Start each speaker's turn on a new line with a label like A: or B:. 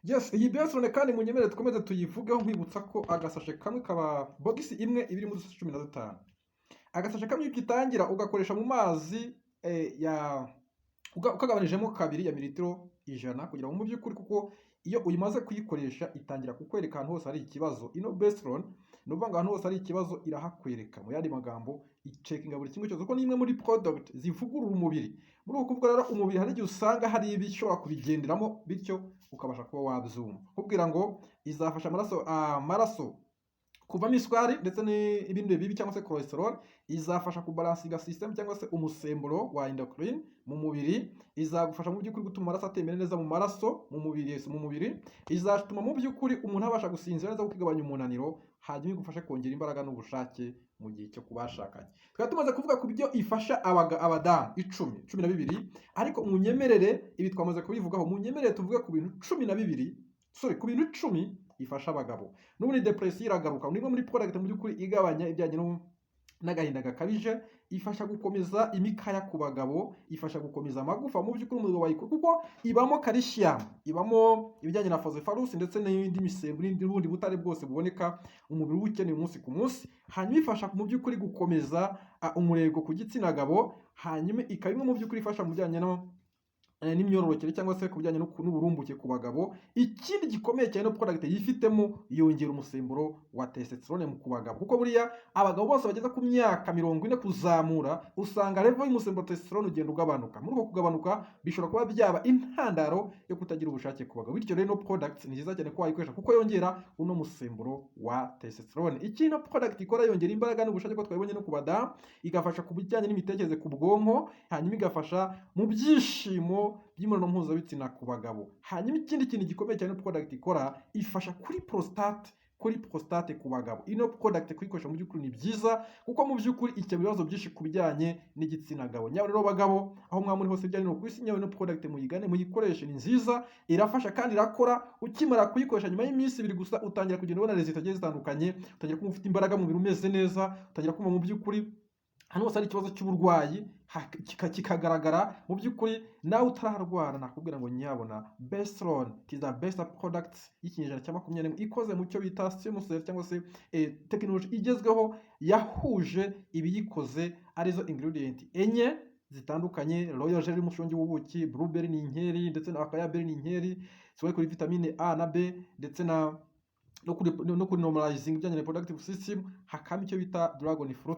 A: Yes, iyi Bestron kandi munyemerere twemeze tuyivugeho nkwibutsa ko agasashe kamwe kaba box imwe ibiri mu dusashe 15. Agasashe kamwe ugitangira ugakoresha mu mazi ukagabanijemo kabiri ya mililitiro 100 kugira ngo mu by'ukuri, kuko iyo uyimaze kuyikoresha itangira kukwereka ahantu hose hari ikibazo. Ino Bestron nuvuga ngo ahantu hose hari ikibazo irahakwereka. Mu yandi magambo icekinga buri kimwe cyose, kuko ni imwe muri product zivugurura umubiri. Muri uko kuvuga rero umubiri hari igihe usanga hari ibishobora kubigenderamo, bityo ukabasha kuba wabyumva. Kubwira ngo izafasha amaraso kuvamo isukari ndetse n'ibindi bibi cyangwa se cholesterol, izafasha kubalansinga system cyangwa se umusemburo wa endocrine mu mubiri, izagufasha mu by'ukuri gutuma amaraso atembera neza mu maraso mu mubiri, izatuma mu by'ukuri umuntu abasha gusinzira neza, kugabanya umunaniro, hanyuma igufashe kongera imbaraga n'ubushake mu gihe cyo kubashakanye. Twari tumaze kuvuga ku byo ifasha abadamu 12, ariko munyemerere ibi twamaze kubivugaho, munyemerere tuvuge ku bintu 12, ku bintu 10 ifasha abagabo. N'ubundi depression iragaruka, nimwe muri product mu by'ukuri igabanya ibijyanye n'agahinda gakabije, ifasha gukomeza imikaya ku bagabo, ifasha gukomeza amagufa mu by'ukuri umubiri wayikora, kuko ibamo calcium, ibamo ibijyanye na phosphorus ndetse n'indi misemburo n'ubundi butare bwose buboneka umubiri ukeneye umunsi ku munsi. Hanyuma ifasha mu by'ukuri gukomeza umurego ku gitsina gabo, hanyuma ikaba imwe mu by'ukuri ifasha mu bijyanye n'imyororokere cyangwa se ku bijyanye n'uburumbuke ku bagabo. Ikindi gikomeye cyane no product yifitemo, yongera umusemburo wa testosterone ku bagabo, kuko buriya abagabo bose bageze ku myaka 40 kuzamura usanga level y'umusemburo wa testosterone ugenda ugabanuka. Muri uko kugabanuka bishobora kuba byaba intandaro yo kutagira ubushake ku bagabo. Bityo rero no product ni nziza cyane ko wayikoresha, kuko yongera uno musemburo wa testosterone. Ikindi no product ikora yongera imbaraga n'ubushake, ko twabibonye no ku badamu, igafasha ku bijyanye n'imitekerereze ku bwonko, hanyuma igafasha mu byishimo by'imibonano mpuzabitsina ku bagabo. Hanyuma ikindi kintu gikomeye cyane product ikora, ifasha kuri prostate ku bagabo. Ino product kuyikoresha mu by'ukuri ni byiza, kuko mu by'ukuri ikemura ibibazo byinshi ku bijyanye n'igitsina gabo. Nyawe rero bagabo, aho mwamuri hose bijyanye no ku isi, nyawe no product muyigane, muyikoreshe, ni nziza, irafasha kandi irakora. Ukimara kuyikoresha nyuma y'iminsi 2 gusa utangira kugenda ubona resultat zitandukanye, utangira kumva ufite imbaraga mu mubiri, umeze neza, utangira kumva mu by'ukuri hano hose hari ikibazo cy'uburwayi kikagaragara. Mu by'ukuri nawe utararwara, nakubwira ngo nyabona Bestron is the best product y'ikinyejana cya 21 ikoze mu cyo bita simuser cyangwa se technology igezweho, yahuje ibiyikoze arizo ingredient enye zitandukanye: royal jelly umushongi w'ubuki, blueberry n'inkeri, ndetse na akayaberry n'inkeri, soye kuri vitamine A na B, ndetse no kuri normalizing ibijyanye na reproductive system, hakaba icyo bita dragon fruit